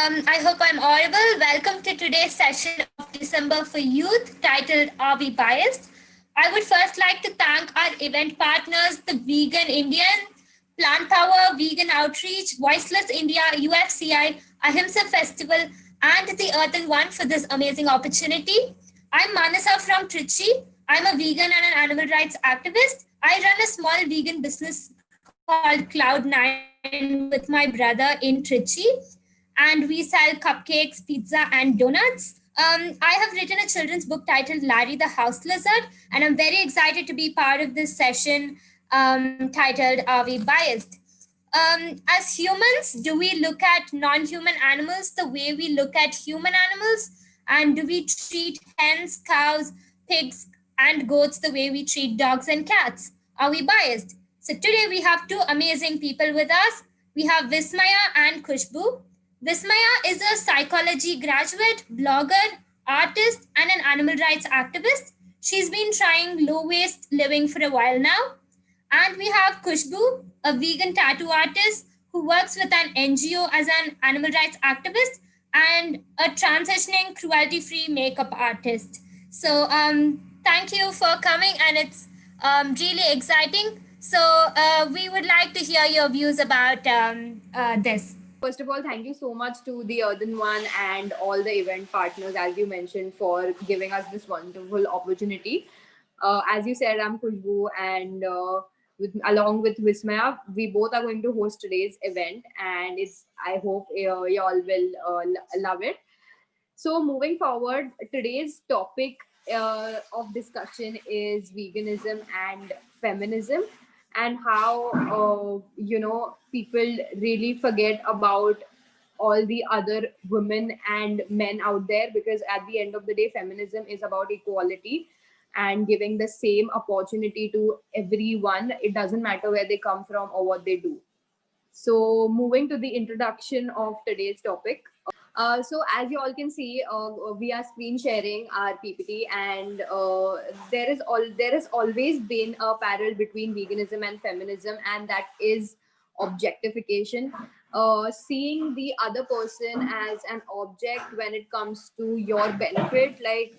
I hope I'm audible. Welcome to today's session of December for Youth titled Are We Biased? I would first like to thank our event partners, the Vegan Indian, Plant Power, Vegan Outreach, Voiceless India, UFCI, Ahimsa Festival, and the Earthen One for this amazing opportunity. I'm Manasa from Trichy. I'm a vegan and an animal rights activist. I run a small vegan business called Cloud9 with my brother in Trichy, and we sell cupcakes, pizza, and donuts. I have written a children's book titled Larry the House Lizard, and I'm very excited to be part of this session titled Are We Biased? As humans, do we look at non human animals the way we look at human animals? And do we treat hens, cows, pigs, and goats the way we treat dogs and cats? Are we biased? So today we have two amazing people with us. We have Vismaya and Khushboo. Vismaya is a psychology graduate, blogger, artist, and an animal rights activist. She's been trying low waste living for a while now. And we have Khushboo, a vegan tattoo artist who works with an NGO as an animal rights activist and a transitioning cruelty free makeup artist. So, thank you for coming, and it's really exciting. So, we would like to hear your views about this. First of all, thank you so much to the Earthen One and all the event partners, as you mentioned, for giving us this wonderful opportunity. As you said, I'm Khushboo, and along with Vismaya, we both are going to host today's event, and I hope you all will love it. So, moving forward, today's topic of discussion is veganism and feminism, and how people really forget about all the other women and men out there, because at the end of the day, feminism is about equality and giving the same opportunity to everyone. It doesn't matter where they come from or what they do. So, moving to the introduction of today's topic. So as you all can see, we are screen sharing our PPT, and there has always been a parallel between veganism and feminism, and that is objectification. Seeing the other person as an object when it comes to your benefit, like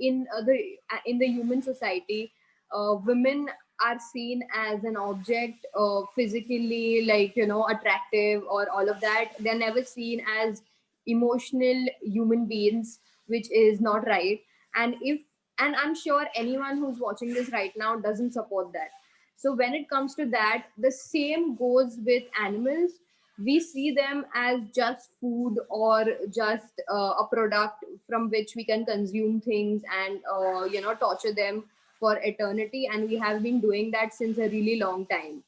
in the human society, women are seen as an object, physically, like attractive or all of that. They're never seen as emotional human beings, which is not right. And I'm sure anyone who's watching this right now doesn't support that. So when it comes to that, the same goes with animals. We see them as just food, or just a product from which we can consume things and torture them for eternity, and we have been doing that since a really long time.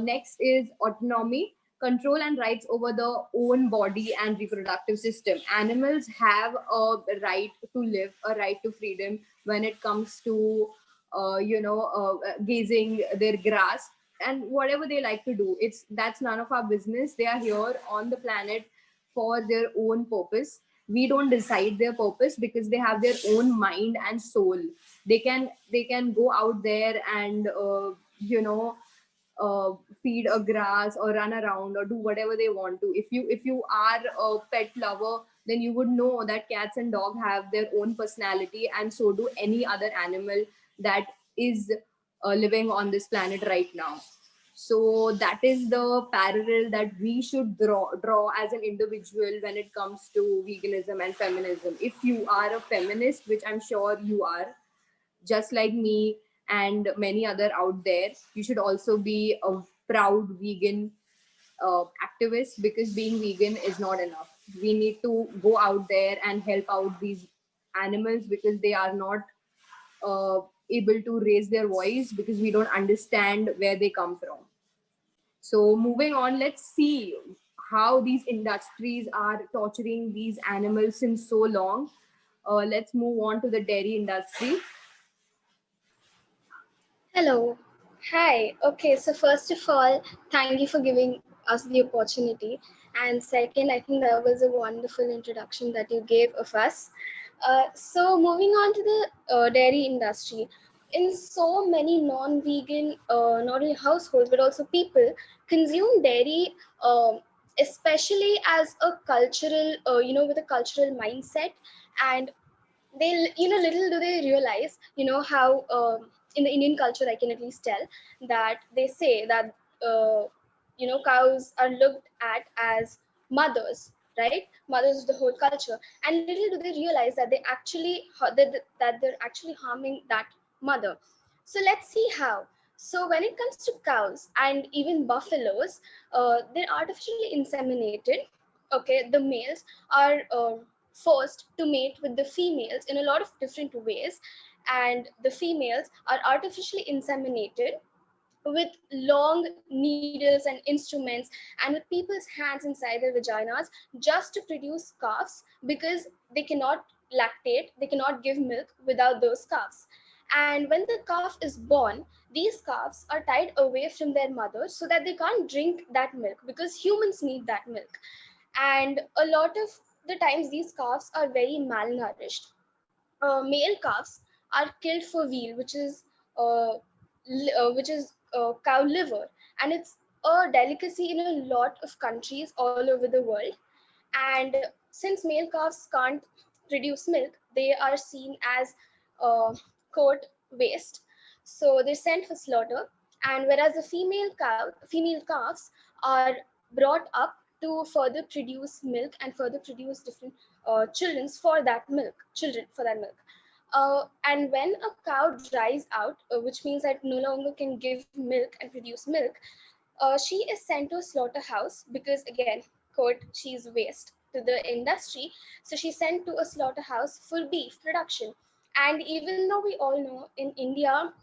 Next is autonomy, control and rights over the own body and reproductive system. Animals have a right to live, a right to freedom when it comes to gazing their grass and whatever they like to do. That's none of our business. They are here on the planet for their own purpose. We don't decide their purpose, because they have their own mind and soul. They can go out there and feed a grass or run around or do whatever they want to. If you are a pet lover, then you would know that cats and dogs have their own personality, and so do any other animal that is living on this planet right now. So that is the parallel that we should draw as an individual when it comes to veganism and feminism. If you are a feminist, which I'm sure you are, just like me and many other out there, you should also be a proud vegan activist, because being vegan is not enough. We need to go out there and help out these animals, because they are not able to raise their voice, because we don't understand where they come from. So moving on, let's see how these industries are torturing these animals since so long. Let's move on to the dairy industry. Hello. Hi. Okay, so first of all, thank you for giving us the opportunity. And second, I think that was a wonderful introduction that you gave of us. So, moving on to the dairy industry, in so many non vegan, not only households, but also people consume dairy especially as a cultural, with a cultural mindset. And they, little do they realize, how in the Indian culture, I can at least tell that they say that uh, cows are looked at as mothers, right? Mothers of the whole culture. And little do they realize that that they're actually harming that mother. So let's see how. So when it comes to cows and even buffaloes, they're artificially inseminated. Okay, the males are forced to mate with the females in a lot of different ways, and the females are artificially inseminated with long needles and instruments, and with people's hands inside their vaginas, just to produce calves, because they cannot lactate, they cannot give milk without those calves. And when the calf is born, these calves are tied away from their mother so that they can't drink that milk, because humans need that milk. And a lot of the times these calves are very malnourished. Male calves are killed for veal, which is cow liver, and it's a delicacy in a lot of countries all over the world. And since male calves can't produce milk, they are seen as uh, quote waste, so they're sent for slaughter. And whereas the female calves are brought up to further produce milk and further produce different children for that milk. And when a cow dries out, which means that no longer can give milk and produce milk, she is sent to a slaughterhouse, because again, quote, she's waste to the industry. So she's sent to a slaughterhouse for beef production. And even though we all know in India,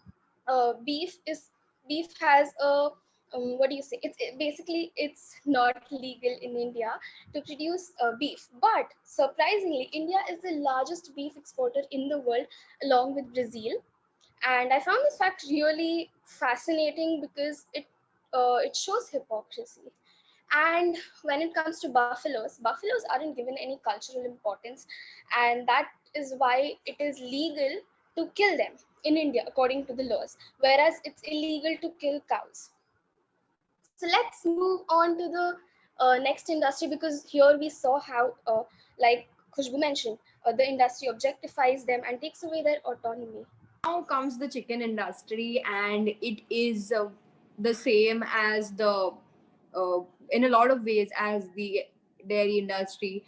uh, beef is beef has a what do you say? Basically it's not legal in India to produce beef. But surprisingly, India is the largest beef exporter in the world, along with Brazil. And I found this fact really fascinating because it shows hypocrisy. And when it comes to buffaloes aren't given any cultural importance, and that is why it is legal to kill them in India according to the laws, whereas it's illegal to kill cows. So let's move on to the next industry, because here we saw how, like Khushbu mentioned, the industry objectifies them and takes away their autonomy. Now comes the chicken industry, and it is the same as the in a lot of ways as the dairy industry.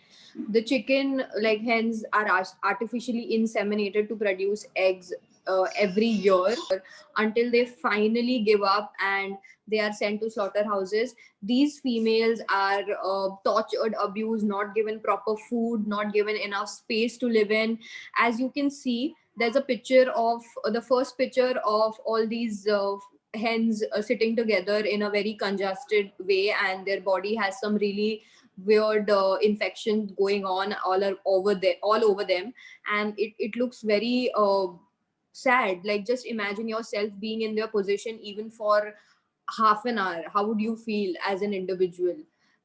The chicken, like hens, are artificially inseminated to produce eggs every year, until they finally give up and they are sent to slaughterhouses. These females are tortured, abused, not given proper food, not given enough space to live in. As you can see, there's a picture of the first picture of all these hens sitting together in a very congested way, and their body has some really weird infection going on all over them. And it looks very sad. Like, just imagine yourself being in their position even for half an hour. How would you feel as an individual?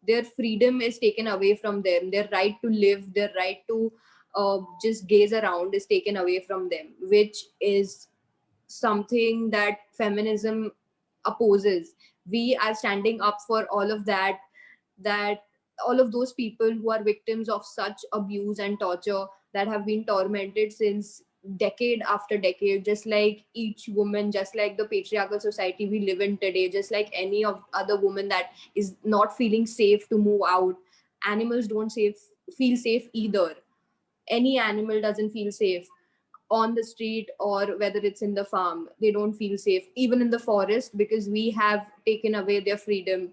Their freedom is taken away from them, their right to live, their right to just gaze around is taken away from them, which is something that feminism opposes. We are standing up for all of that, that all of those people who are victims of such abuse and torture, that have been tormented since decade after decade, just like each woman, just like the patriarchal society we live in today, just like any of other woman that is not feeling safe to move out. Animals don't feel safe either. Any animal doesn't feel safe on the street, or whether it's in the farm. They don't feel safe even in the forest, because we have taken away their freedom.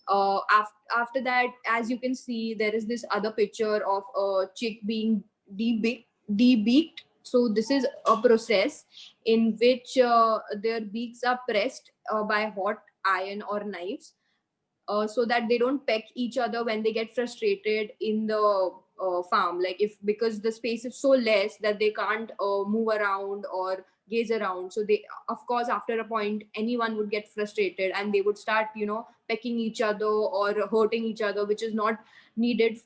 After that, as you can see, there is this other picture of a chick being debeaked. So this is a process in which their beaks are pressed by hot iron or knives, so that they don't peck each other when they get frustrated in the farm. Like, if because the space is so less that they can't move around or gaze around, so they, of course, after a point, anyone would get frustrated and they would start, pecking each other or hurting each other, which is not needed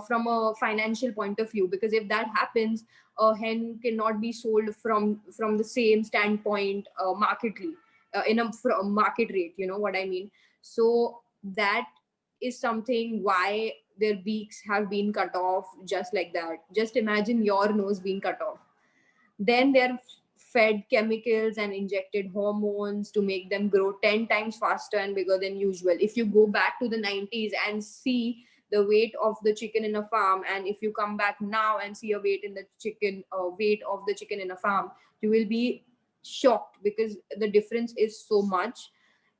from a financial point of view. Because if that happens, a hen cannot be sold from the same standpoint marketly, in a market rate, you know what I mean. So that is something why their beaks have been cut off just like that. Just imagine your nose being cut off. Then they're fed chemicals and injected hormones to make them grow 10 times faster and bigger than usual. If you go back to the 90s and see the weight of the chicken in a farm, and if you come back now and see a weight of the chicken in a farm, you will be shocked because the difference is so much.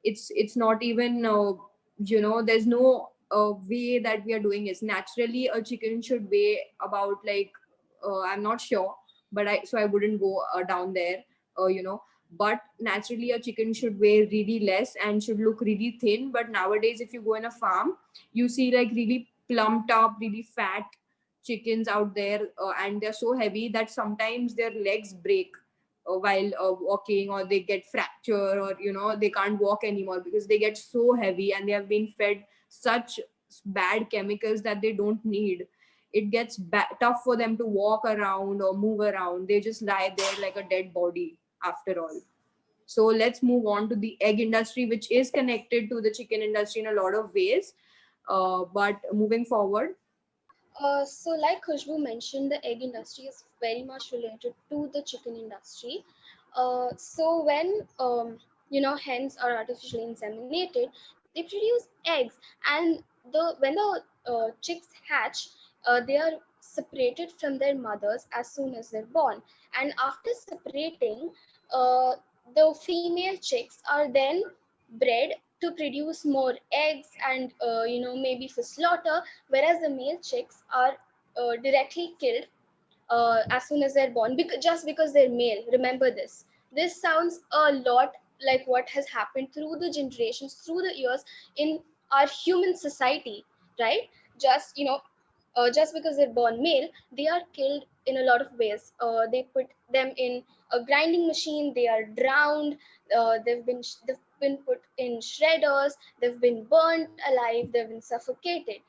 It's not even there's no way that we are doing it naturally. A chicken should weigh about like I'm not sure, but I wouldn't go down there, but naturally a chicken should weigh really less and should look really thin. But nowadays if you go in a farm, you see like really plumped up, really fat chickens out there, and they're so heavy that sometimes their legs break while walking, or they get fracture, or they can't walk anymore because they get so heavy and they have been fed such bad chemicals that they don't need. It gets tough for them to walk around or move around. They just lie there like a dead body after all. So let's move on to the egg industry, which is connected to the chicken industry in a lot of ways. But moving forward. So, like Khushboo mentioned, the egg industry is very much related to the chicken industry. So, when hens are artificially inseminated, they produce eggs, and when the chicks hatch, they are separated from their mothers as soon as they're born, and after separating, uh, the female chicks are then bred to produce more eggs and maybe for slaughter, whereas the male chicks are directly killed as soon as they're born, just because they're male. Remember this. This sounds a lot like what has happened through the generations, through the years in our human society, right? Just just because they're born male, they are killed in a lot of ways. They put them in a grinding machine. They are drowned. They've been put in shredders. They've been burnt alive. They've been suffocated,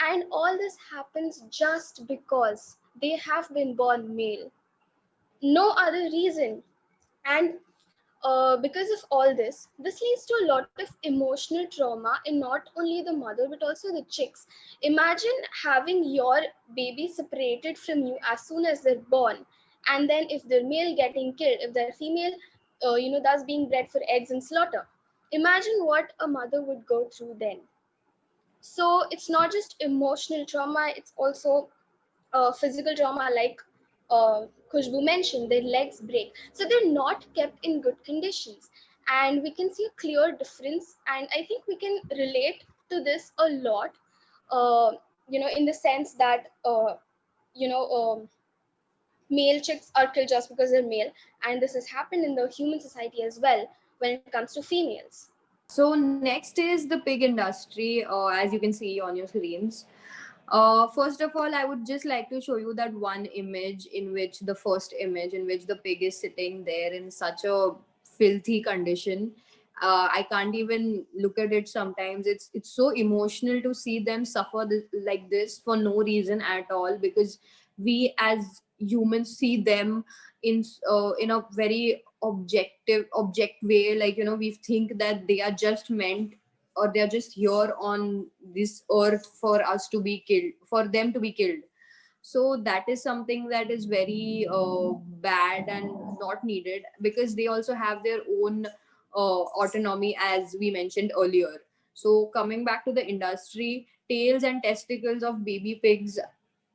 and all this happens just because they have been born male. No other reason. And because of all this leads to a lot of emotional trauma in not only the mother but also the chicks. Imagine having your baby separated from you as soon as they're born, and then if they're male getting killed, if they're female, thus being bred for eggs and slaughter. Imagine what a mother would go through then. So it's not just emotional trauma, it's also physical trauma, like Khushboo mentioned, their legs break. So they're not kept in good conditions. And we can see a clear difference. And I think we can relate to this a lot, in the sense that, you know, um, male chicks are killed just because they're male. And this has happened in the human society as well when it comes to females. So next is the pig industry, as you can see on your screens. First of all, I would just like to show you that one image in which the first image in which the pig is sitting there in such a filthy condition. I can't even look at it sometimes. It's so emotional to see them suffer like this for no reason at all, because we as humans see them in a very object way, like we think that they are just meant, or they're just here on this earth for us to be killed, for them to be killed. So that is something that is very bad and not needed, because they also have their own autonomy, as we mentioned earlier. So coming back to the industry, tails and testicles of baby pigs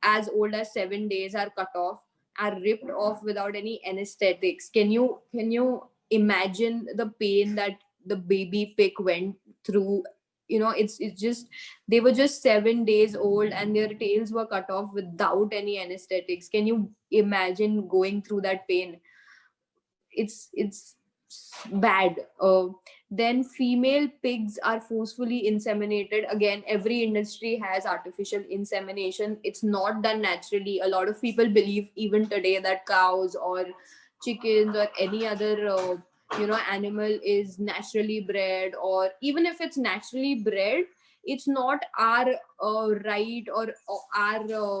as old as 7 days are cut off, are ripped off without any anesthetics. Can you imagine the pain that the baby pig went through? It's just, they were just 7 days old and their tails were cut off without any anesthetics. Can you imagine going through that pain? It's bad. Then female pigs are forcefully inseminated. Again, every industry has artificial insemination. It's not done naturally. A lot of people believe even today that cows or chickens or any other animal is naturally bred, or even if it's naturally bred, it's not our right, or our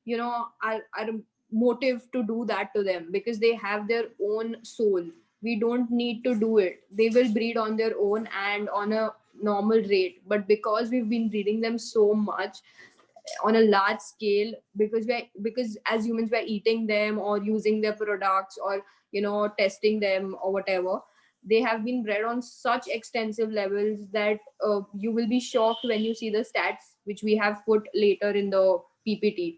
our motive to do that to them, because they have their own soul. We don't need to do it. They will breed on their own and on a normal rate, but because we've been breeding them so much on a large scale, because as humans we're eating them or using their products, or testing them or whatever, they have been bred on such extensive levels that you will be shocked when you see the stats which we have put later in the PPT.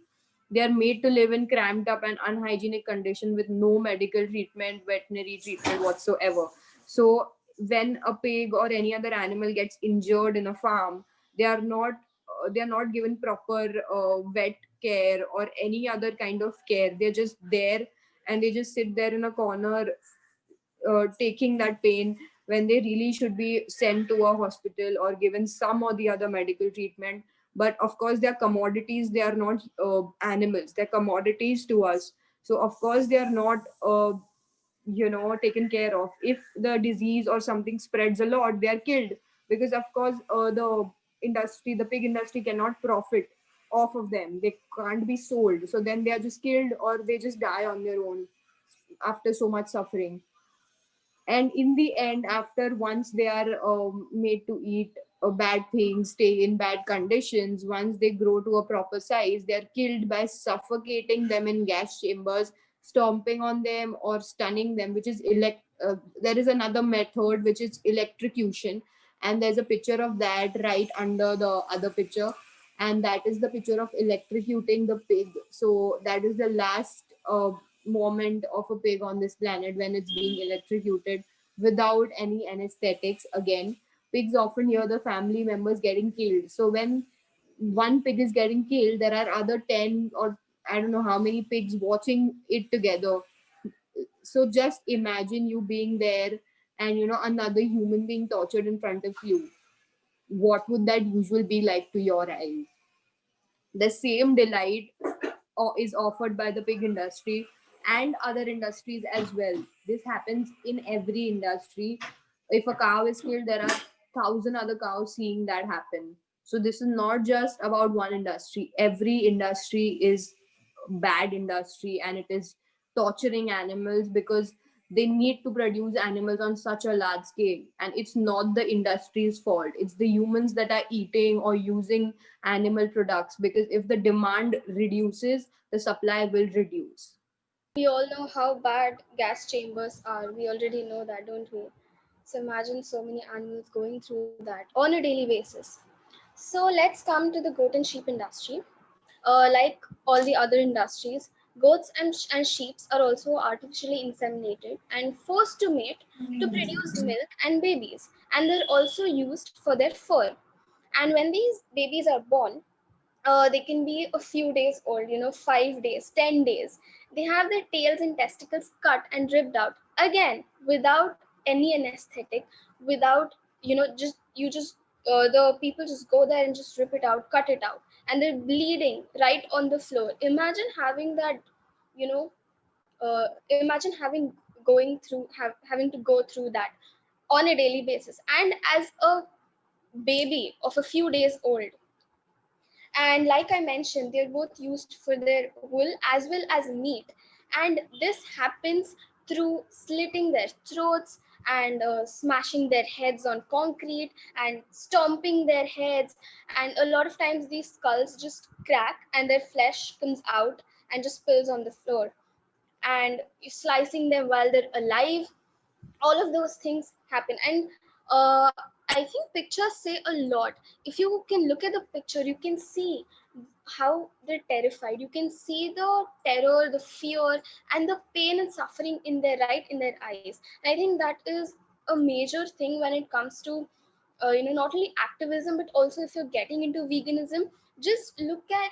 They are made to live in cramped up and unhygienic condition with no medical treatment, veterinary treatment whatsoever. So when a pig or any other animal gets injured in a farm, they are not given proper vet care or any other kind of care. They're just there, and they just sit there in a corner, taking that pain, when they really should be sent to a hospital or given some or the other medical treatment. But of course they are commodities, they are not animals, they're commodities to us. So of course they are not taken care of. If the disease or something spreads a lot, they are killed, because of course the pig industry cannot profit off of them, they can't be sold, so then they are just killed or they just die on their own after so much suffering. And in the end, after once they are made to eat bad things, stay in bad conditions, once they grow to a proper size, they are killed by suffocating them in gas chambers, stomping on them or stunning them, which is there is another method which is electrocution, and there's a picture of that right under the other picture, and that is the picture of electrocuting the pig. So that is the last moment of a pig on this planet, when it's being electrocuted without any anesthetics. Again, pigs often hear the family members getting killed. So when one pig is getting killed, there are other 10 or I don't know how many pigs watching it together. So just imagine you being there, and another human being tortured in front of you. What would that usually be like to your eyes? The same delight is offered by the pig industry and other industries as well. This happens in every industry. If a cow is killed, there are thousand other cows seeing that happen. So this is not just about one industry. Every industry is bad industry, and it is torturing animals because they need to produce animals on such a large scale, and it's not the industry's fault, it's the humans that are eating or using animal products, because if the demand reduces, the supply will reduce. We all know how bad gas chambers are. We already know that, don't we? So imagine so many animals going through that on a daily basis. So let's come to the goat and sheep industry. Like all the other industries, goats and sheep are also artificially inseminated and forced to mate to produce milk and babies. And they're also used for their fur. And when these babies are born, they can be a few days old, 5 days, 10 days. They have their tails and testicles cut and ripped out again without any anesthetic, without, just the people just go there and just rip it out, cut it out, and they're bleeding right on the floor. Imagine having that, you know, imagine having to go through that on a daily basis. And as a baby of a few days old, and like I mentioned, they're both used for their wool as well as meat. And this happens through slitting their throats and smashing their heads on concrete and stomping their heads. And a lot of times these skulls just crack and their flesh comes out and just spills on the floor. And slicing them while they're alive, all of those things happen. And I think pictures say a lot. If you can look at the picture, you can see how they're terrified. You can see the terror, the fear, and the pain and suffering in their eyes. And I think that is a major thing when it comes to not only activism, but also if you're getting into veganism, just look at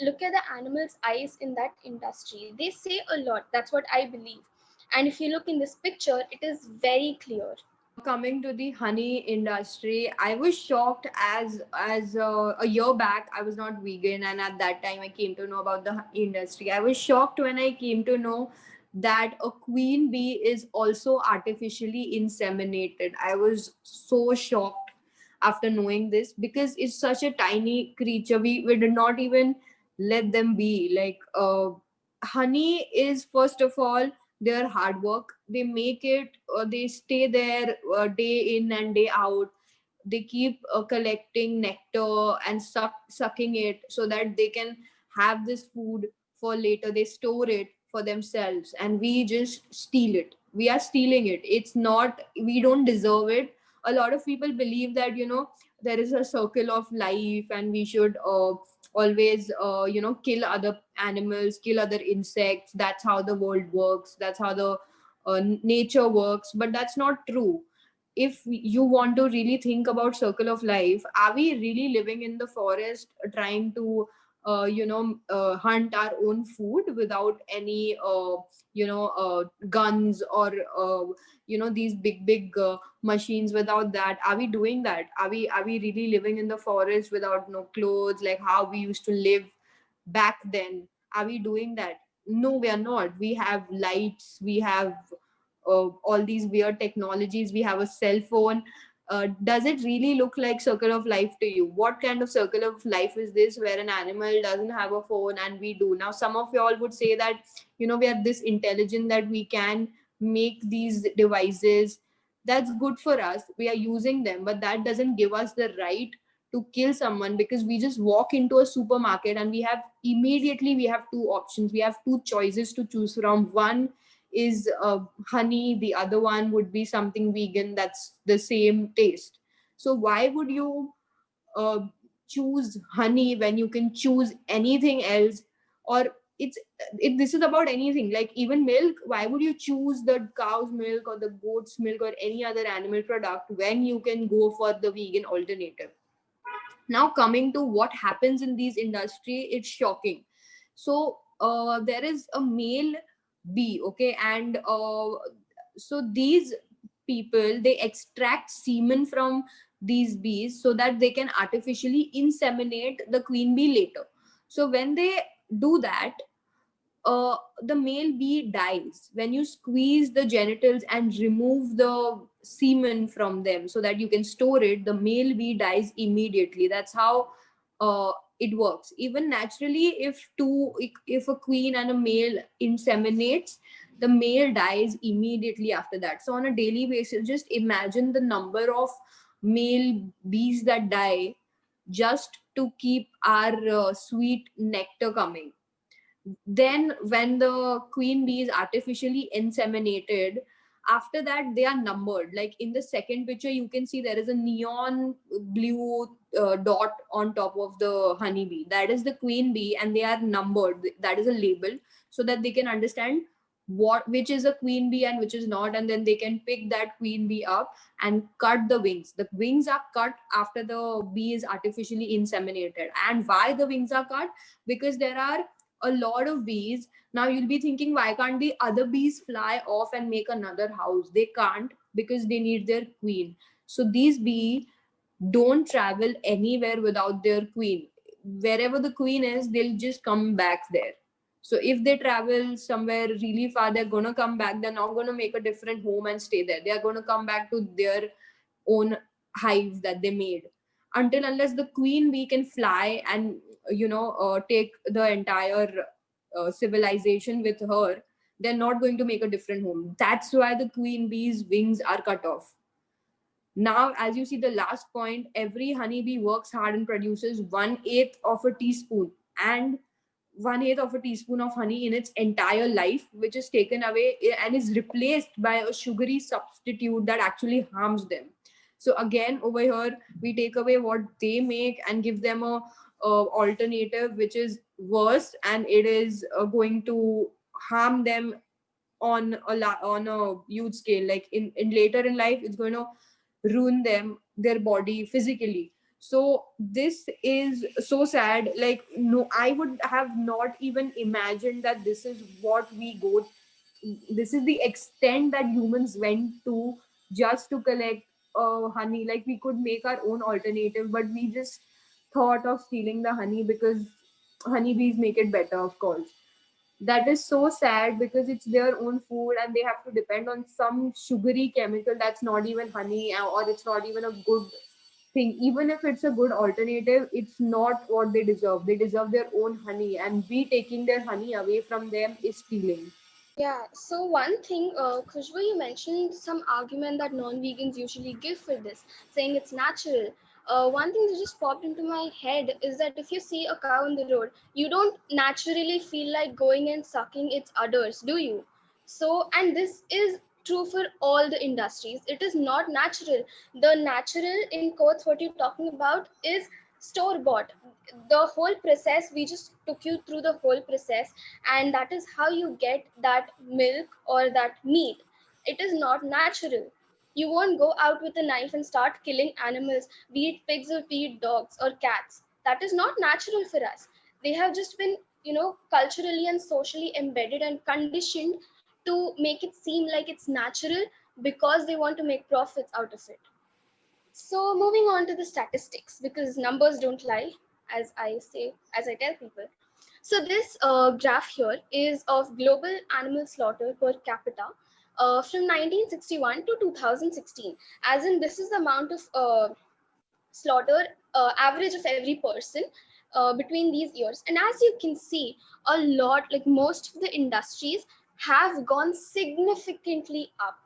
the animals eyes in that industry. They say a lot. That's what I believe. And if you look in this picture, it is very clear. Coming to the honey industry, I was shocked as a year back I was not vegan, and at that time I came to know about the honey industry. I was shocked when I came to know that a queen bee is also artificially inseminated. I was so shocked after knowing this, because it's such a tiny creature. We did not even let them be like honey is, first of all, their hard work. They make it, they stay there day in and day out. they keep collecting nectar and sucking it so that they can have this food for later. They store it for themselves, and we just steal it. We are stealing it. It's not, we don't deserve it. A lot of people believe that, there is a circle of life, and we should always kill other animals, kill other insects. That's how the world works, that's how the nature works. But that's not true. If you want to really think about circle of life, are we really living in the forest trying to hunt our own food without any guns, or these big machines? Without that, are we doing that? Are we really living in the forest without no clothes, like how we used to live back then? Are we doing that? No, we are not. We have lights, we have all these weird technologies, we have a cell phone. Does it really look like circle of life to you? What kind of circle of life is this, where an animal doesn't have a phone and we do? Now some of y'all would say that, we are this intelligent that we can make these devices. That's good for us, we are using them, but that doesn't give us the right to kill someone. Because we just walk into a supermarket and we have two options, we have two choices to choose from. One is honey, the other one would be something vegan that's the same taste. So why would you uh, choose honey when you can choose anything else? Or this is about anything, like even milk. Why would you choose the cow's milk or the goat's milk or any other animal product when you can go for the vegan alternative? Now coming to what happens in these industry, it's shocking. So there is a male bee, okay, and so these people, they extract semen from these bees so that they can artificially inseminate the queen bee later. So when they do that, the male bee dies. When you squeeze the genitals and remove the semen from them so that you can store it, the male bee dies immediately. That's how it works. Even naturally, if a queen and a male inseminates, the male dies immediately after that. So on a daily basis, just imagine the number of male bees that die just to keep our sweet nectar coming. Then when the queen bee is artificially inseminated, after that they are numbered. Like in the second picture, you can see there is a neon blue dot on top of the honeybee. That is the queen bee, and they are numbered. That is a label, so that they can understand which is a queen bee and which is not. And then they can pick that queen bee up and cut the wings. The wings are cut after the bee is artificially inseminated. And why the wings are cut? Because there are a lot of bees. Now you'll be thinking, why can't the other bees fly off and make another house? They can't, because they need their queen. So these bees don't travel anywhere without their queen. Wherever the queen is, they'll just come back there. So if they travel somewhere really far, they're gonna come back. They're not gonna make a different home and stay there. They are gonna come back to their own hive that they made. Until unless the queen bee can fly and take the entire civilization with her, they're not going to make a different home. That's why the queen bee's wings are cut off. Now, as you see the last point, every honeybee works hard and produces 1/8 of a teaspoon, and 1/8 of a teaspoon of honey in its entire life, which is taken away and is replaced by a sugary substitute that actually harms them. So again, over here, we take away what they make and give them a alternative which is worse, and it is going to harm them on a huge scale. Like in later in life, it's going to ruin their body physically. So this is so sad. Like, no, I would have not even imagined that this is what we go, this is the extent that humans went to just to collect honey. Like, we could make our own alternative, but we just thought of stealing the honey because honeybees make it better, of course. That is so sad, because it's their own food and they have to depend on some sugary chemical that's not even honey, or it's not even a good thing. Even if it's a good alternative, it's not what they deserve. They deserve their own honey, and we taking their honey away from them is stealing. Yeah, so one thing, Khushboo, you mentioned some argument that non-vegans usually give for this, saying it's natural. One thing that just popped into my head is that if you see a cow on the road, you don't naturally feel like going and sucking its udders, do you? So, and this is true for all the industries. It is not natural. The natural, in quotes, what you're talking about is store-bought. The whole process, we just took you through the whole process, and that is how you get that milk or that meat. It is not natural. You won't go out with a knife and start killing animals, be it pigs or be it dogs or cats. That is not natural for us. They have just been, culturally and socially embedded and conditioned to make it seem like it's natural because they want to make profits out of it. So moving on to the statistics, because numbers don't lie, as I say, as I tell people. So this graph here is of global animal slaughter per capita from 1961 to 2016. As in, this is the amount of slaughter average of every person between these years. And as you can see, a lot, like most of the industries have gone significantly up,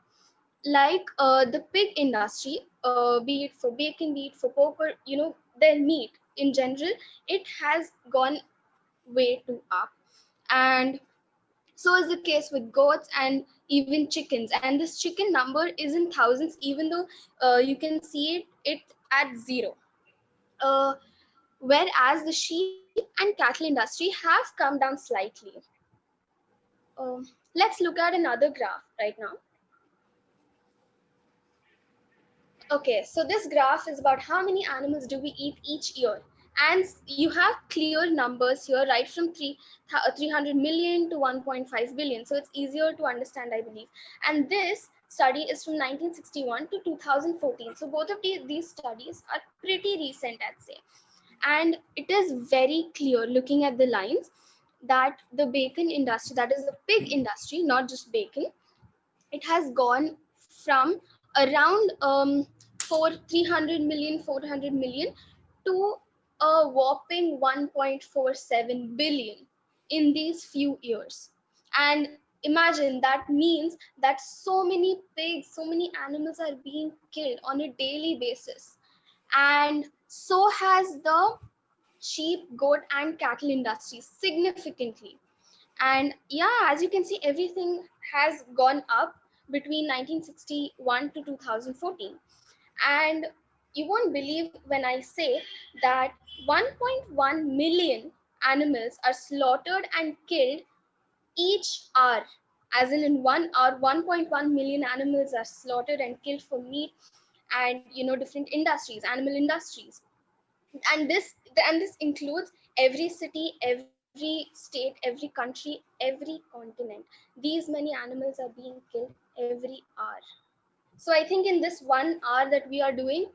like the pig industry, be it for bacon, be it for pork, or their meat in general, it has gone way too up. And so is the case with goats and even chickens. And this chicken number is in thousands, even though you can see it at zero. Uh, Whereas the sheep and cattle industry have come down slightly. Let's look at another graph right now. Okay, so this graph is about how many animals do we eat each year. And you have clear numbers here, right from 300 million to 1.5 billion. So it's easier to understand, I believe. And this study is from 1961 to 2014. So both of these studies are pretty recent, I'd say. And it is very clear looking at the lines that the bacon industry, that is the pig industry, not just bacon, it has gone from around 300 million, 400 million to a whopping 1.47 billion in these few years. And imagine, that means that so many pigs, so many animals are being killed on a daily basis. And so has the sheep, goat, and cattle industry significantly. And yeah, as you can see, everything has gone up between 1961 to 2014. And you won't believe when I say that 1.1 million animals are slaughtered and killed each hour. As in 1 hour, 1.1 million animals are slaughtered and killed for meat, and different industries, animal industries. And this includes every city, every state, every country, every continent. These many animals are being killed every hour. So I think in this 1 hour that we are doing,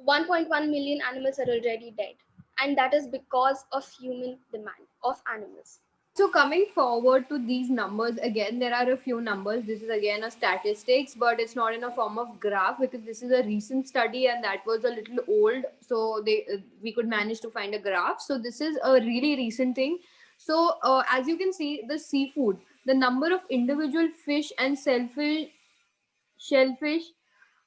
1.1 million animals are already dead, and that is because of human demand of animals. So coming forward to these numbers again, there are a few numbers. This is again a statistics, but it's not in a form of graph because this is a recent study and that was a little old. So we could manage to find a graph. So this is a really recent thing. So as you can see, the seafood, the number of individual fish and shellfish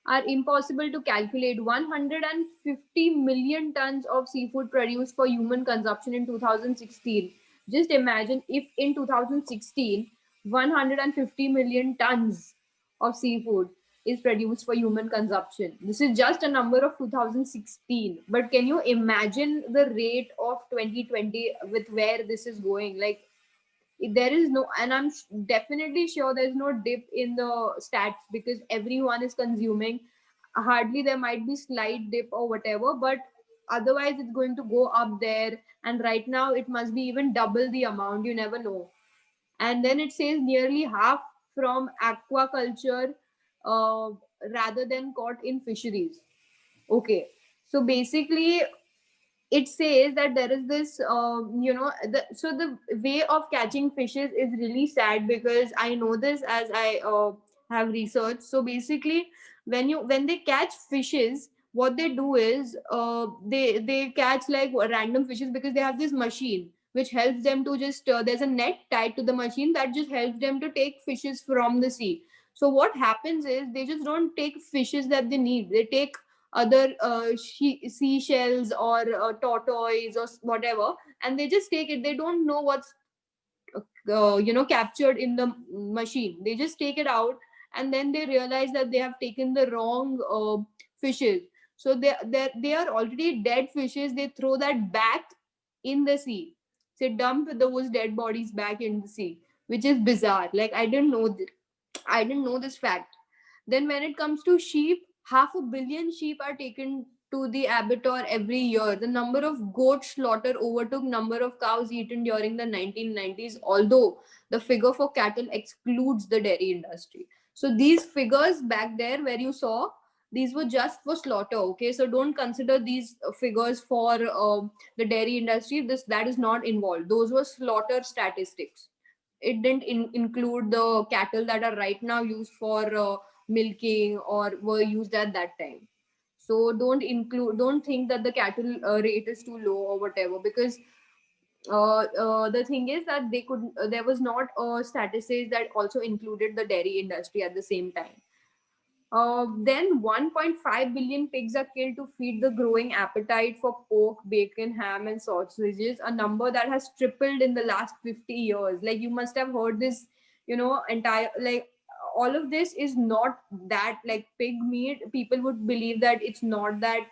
are impossible to calculate. 150 million tons of seafood produced for human consumption in 2016. Just imagine if in 2016, 150 million tons of seafood is produced for human consumption. This is just a number of 2016. But can you imagine the rate of 2020 with where this is going? Like, there is no, and definitely sure there's no dip in the stats because everyone is consuming. Hardly there might be slight dip or whatever, but otherwise it's going to go up there, and right now it must be even double the amount, you never know. And then it says nearly half from aquaculture, uh, rather than caught in fisheries. Okay, so basically it says that there is this so the way of catching fishes is really sad because I know this as I have researched. So basically when they catch fishes, what they do is they catch like random fishes because they have this machine which helps them to just there's a net tied to the machine that just helps them to take fishes from the sea. So what happens is they just don't take fishes that they need, they take other seashells or tortoise or whatever, and they just take it. They don't know what's captured in the machine. They just take it out, and then they realize that they have taken the wrong fishes. So they are already dead fishes, they throw that back in the sea. They dump those dead bodies back in the sea, which is bizarre. Like, I didn't know this fact. Then, when it comes to sheep, 500 million sheep are taken to the abattoir every year. The number of goat slaughter overtook number of cows eaten during the 1990s, although the figure for cattle excludes the dairy industry. So these figures back there where you saw, these were just for slaughter. Okay, so don't consider these figures for the dairy industry. That is not involved. Those were slaughter statistics. It didn't include the cattle that are right now used for milking or were used at that time. So don't think that the cattle rate is too low or whatever, because the thing is that there was not a statistics that also included the dairy industry at the same time. Then 1.5 billion pigs are killed to feed the growing appetite for pork, bacon, ham, and sausages, a number that has tripled in the last 50 years. Like, you must have heard this, entire, like, all of this is not that, like, pig meat. People would believe that it's not that,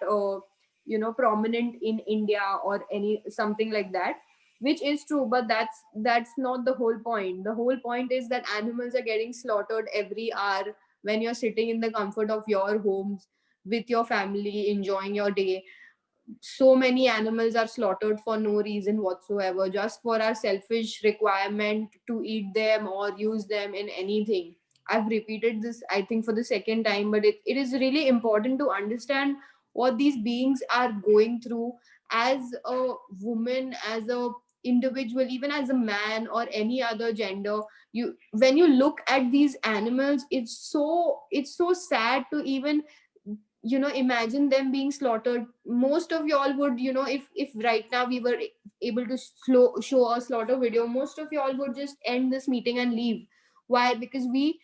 prominent in India or any something like that, which is true, but that's not the whole point. The whole point is that animals are getting slaughtered every hour when you're sitting in the comfort of your homes with your family enjoying your day. So many animals are slaughtered for no reason whatsoever, just for our selfish requirement to eat them or use them in anything. I've repeated this, I think, for the second time, but it is really important to understand what these beings are going through as a woman, as a individual, even as a man or any other gender. You When you look at these animals, it's so sad to even imagine them being slaughtered. Most of y'all would, if right now we were able to show a slaughter video, most of y'all would just end this meeting and leave. Why? Because we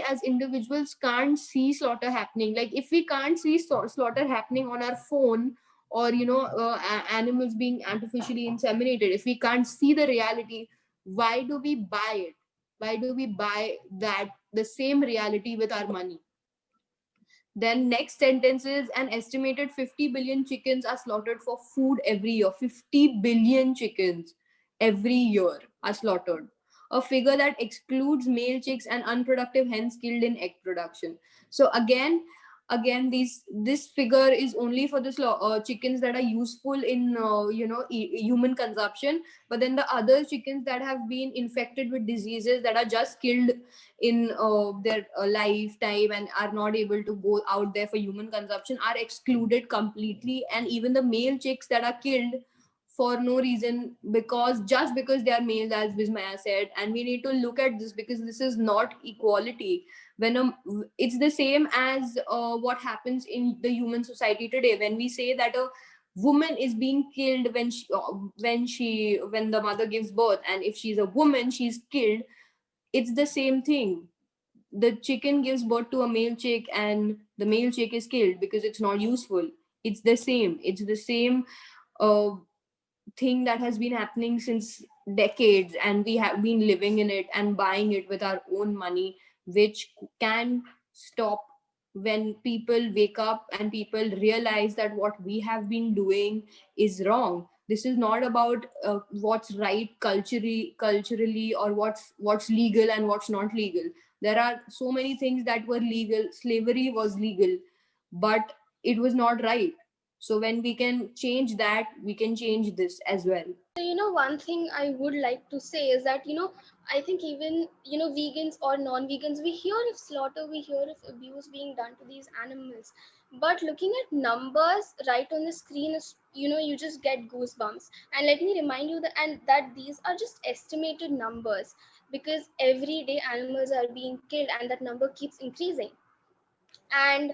as individuals can't see slaughter happening. Like, if we can't see slaughter happening on our phone, or animals being artificially inseminated, if we can't see the reality, why do we buy it? Why do we buy that, the same reality, with our money? Then next sentence is, an estimated 50 billion chickens are slaughtered for food every year. 50 billion chickens every year are slaughtered. A figure that excludes male chicks and unproductive hens killed in egg production. So again, this figure is only for the chickens that are useful in human consumption. But then the other chickens that have been infected with diseases, that are just killed in their lifetime and are not able to go out there for human consumption, are excluded completely. And even the male chicks that are killed for no reason, because just because they are males, as Vismaya said. And we need to look at this, because this is not equality. It's the same as what happens in the human society today, when we say that a woman is being killed when the mother gives birth, and if she's a woman, she's killed. It's the same thing. The chicken gives birth to a male chick, and the male chick is killed because it's not useful. It's the same uh, thing that has been happening since decades, and we have been living in it and buying it with our own money, which can stop when people wake up and people realize that what we have been doing is wrong. This is not about what's right culturally, or what's legal and what's not legal. There are so many things that were legal. Slavery was legal, but it was not right. So when we can change that, we can change this as well. So, one thing I would like to say is that, I think even, vegans or non-vegans, we hear of slaughter, we hear of abuse being done to these animals. But looking at numbers right on the screen is, you just get goosebumps. And let me remind you that these are just estimated numbers, because every day animals are being killed and that number keeps increasing. And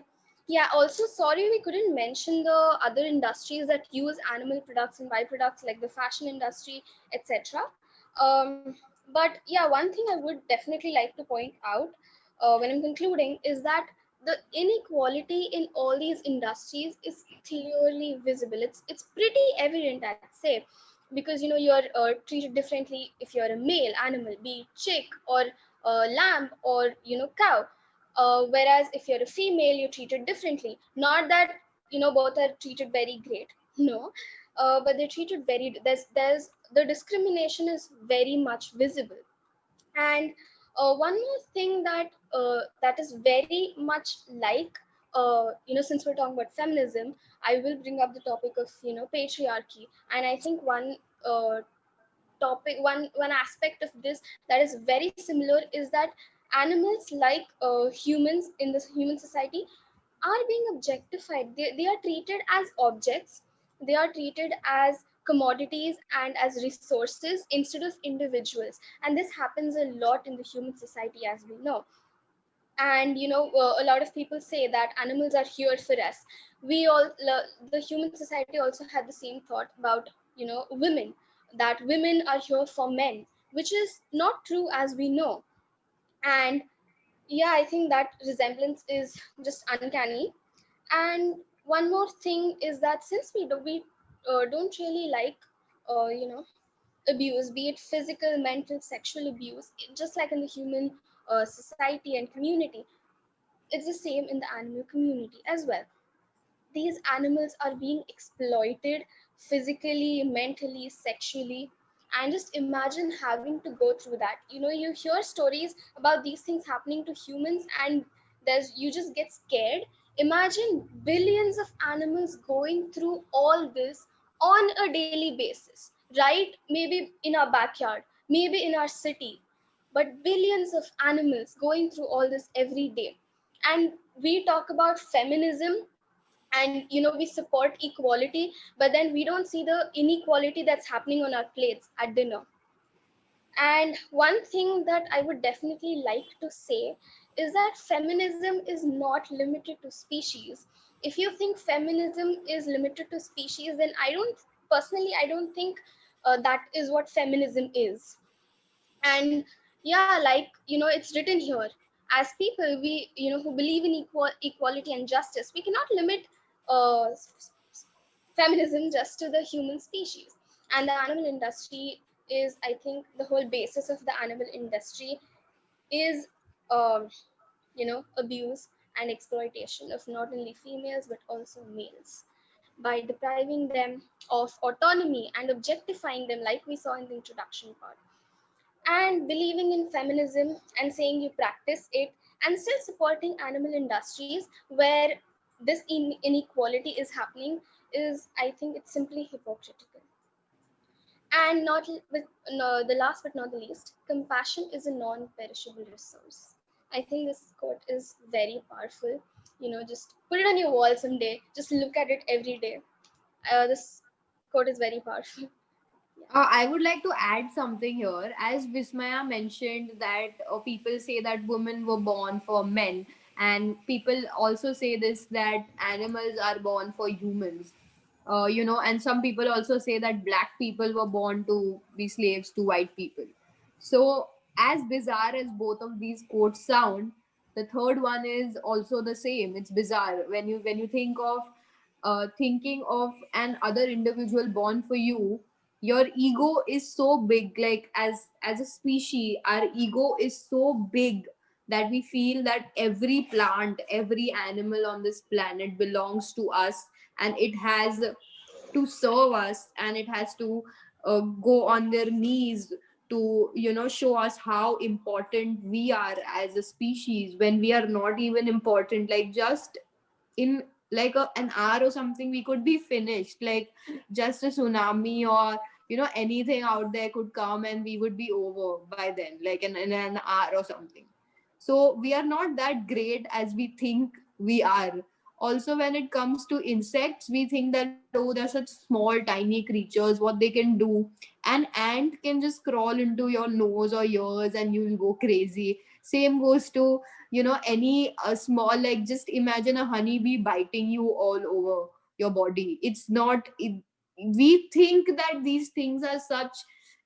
Yeah, also sorry we couldn't mention the other industries that use animal products and byproducts like the fashion industry, etc. Um, but yeah, one thing I would definitely like to point out when I'm concluding is that the inequality in all these industries is clearly visible. It's pretty evident, I'd say, because you're treated differently if you're a male animal, be it chick or lamb or cow, whereas if you're a female you're treated differently. Not that both are treated very great, no, but they're treated very, there's the discrimination is very much visible. And one more thing that is very much like, since we're talking about feminism, I will bring up the topic of patriarchy. And I think uh, one aspect of this that is very similar is that animals, like humans in this human society, are being objectified. They are treated as objects, they are treated as commodities and as resources instead of individuals. And this happens a lot in the human society, as we know. And a lot of people say that animals are here for us. The human society also had the same thought about women, that women are here for men, which is not true, as we know. And yeah, I think that resemblance is just uncanny. And one more thing is that since we don't really like abuse, be it physical, mental, sexual abuse, just like in the human society and community, it's the same in the animal community as well. These animals are being exploited physically, mentally, sexually. And just imagine having to go through that. You hear stories about these things happening to humans, and you just get scared. Imagine billions of animals going through all this on a daily basis, right? Maybe in our backyard, maybe in our city, but billions of animals going through all this every day. And we talk about feminism, and we support equality, but then we don't see the inequality that's happening on our plates at dinner. And one thing that I would definitely like to say is that feminism is not limited to species. If you think feminism is limited to species, then I don't think that is what feminism is. And yeah, like it's written here, as people, we who believe in equality and justice, we cannot limit feminism just to the human species. And the animal industry is, I think, the whole basis of the animal industry is um, abuse and exploitation of not only females but also males, by depriving them of autonomy and objectifying them, like we saw in the introduction part. And believing in feminism and saying you practice it and still supporting animal industries where this inequality is happening is, I think, it's simply hypocritical. And not with no, the last but not the least, compassion is a non-perishable resource. I think this quote is very powerful. Just put it on your wall someday, just look at it every day. This quote is very powerful. Yeah. I would like to add something here. As Vismaya mentioned, that people say that women were born for men, and people also say this, that animals are born for humans. And some people also say that black people were born to be slaves to white people. So, as bizarre as both of these quotes sound, the third one is also the same. It's bizarre when you think of thinking of an other individual born for you. Your ego is so big, like as a species our ego is so big that we feel that every plant, every animal on this planet belongs to us, and it has to serve us, and it has to go on their knees to show us how important we are as a species, when we are not even important. Like, just in like an hour or something we could be finished. Like, just a tsunami or anything out there could come and we would be over by then, like in an hour or something. So we are not that great as we think we are. Also, when it comes to insects, we think that, oh, they're such small tiny creatures, what they can do. An ant can just crawl into your nose or ears and you'll go crazy. Same goes to, any small, like, just imagine a honeybee biting you all over your body. It's not it, we think that these things are such,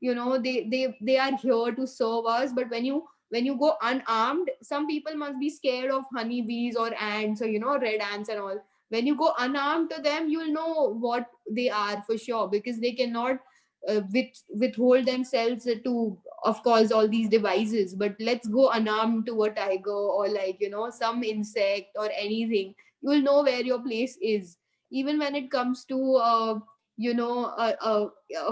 they are here to serve us, but when you go unarmed, some people must be scared of honeybees or ants, or red ants and all. When you go unarmed to them, you'll know what they are for sure, because they cannot withhold themselves to, of course, all these devices. But let's go unarmed to a tiger, or, like, some insect or anything. You will know where your place is. Even when it comes to a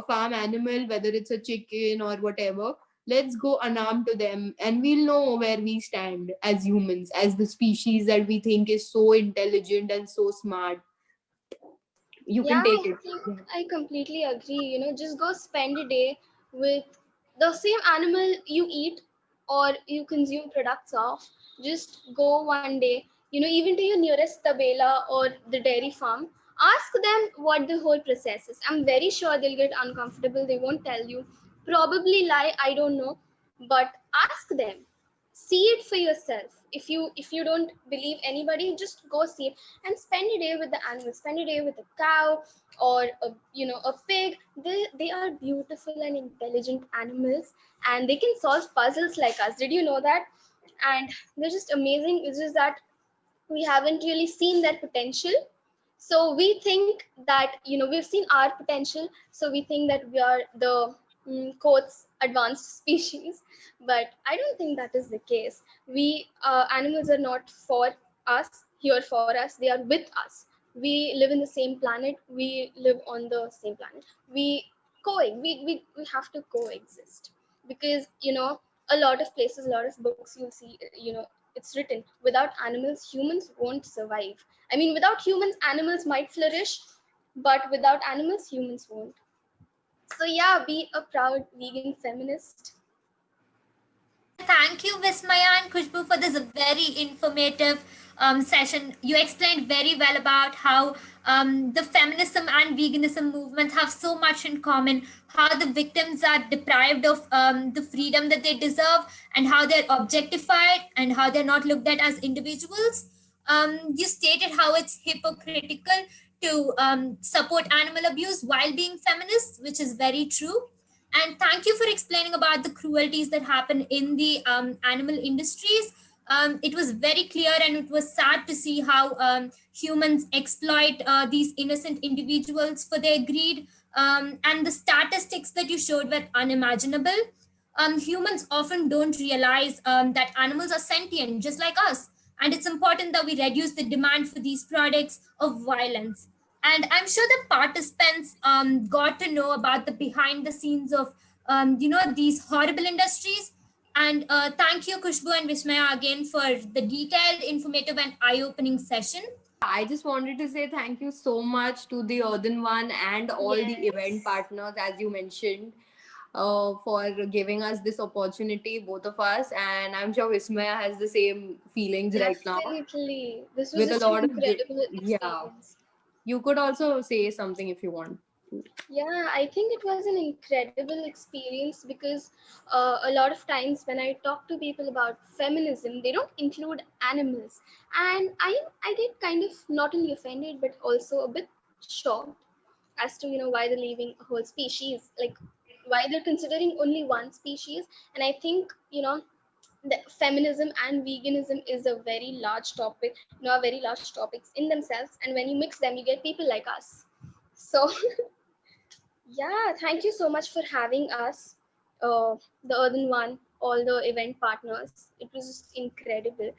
farm animal, whether it's a chicken or whatever, let's go unarmed to them, and we'll know where we stand as humans, as the species that we think is so intelligent and so smart. You can Yeah, take I it. think I completely agree. Just go spend a day with the same animal you eat or you consume products of. Just go one day, even to your nearest tabela or the dairy farm. Ask them what the whole process is. I'm very sure they'll get uncomfortable. They won't tell you. Probably lie, I don't know. But ask them. See it for yourself. If you don't believe anybody, just go see it and spend a day with the animals. Spend a day with a cow or a pig. They are beautiful and intelligent animals, and they can solve puzzles like us. Did you know that? And they're just amazing. It's just that we haven't really seen that potential. So we think that we've seen our potential, so we think that we are the quotes advanced species. But I don't think that is the case. We animals are not for us, here for us. They are with us. We live in the same planet. We live on the same planet. We have to coexist, because a lot of places, a lot of books, you'll see, it's written, without animals humans won't survive. I mean, without humans, animals might flourish, but without animals, humans won't. So, yeah, be a proud vegan feminist. Yeah, thank you, Vismaya and Khushboo, for this very informative session. You explained very well about how the feminism and veganism movement have so much in common, how the victims are deprived of the freedom that they deserve, and how they're objectified, and how they're not looked at as individuals. You stated how it's hypocritical to support animal abuse while being feminist, which is very true. And thank you for explaining about the cruelties that happen in the animal industries. It was very clear, and it was sad to see how humans exploit these innocent individuals for their greed. And the statistics that you showed were unimaginable. Humans often don't realize that animals are sentient, just like us. And it's important that we reduce the demand for these products of violence. And I'm sure the participants got to know about the behind the scenes of these horrible industries. And thank you, Khushbu and Vismaya, again for the detailed, informative, and eye-opening session. I just wanted to say thank you so much to the Earthen One and all the event Yes, partners, as you mentioned, for giving us this opportunity, both of us. And I'm sure Vismaya has the same feelings right now, definitely. This was with a such an lot of, incredible yeah. experience. You could also say something if you want. Yeah, I think it was an incredible experience because a lot of times when I talk to people about feminism, they don't include animals, and I get kind of not only offended but also a bit shocked as to why they're leaving a whole species, like why they're considering only one species. And I think the feminism and veganism is a very large topic, are very large topics in themselves, and when you mix them, you get people like us. So yeah, thank you so much for having us, the Earthen One, all the event partners. It was just incredible.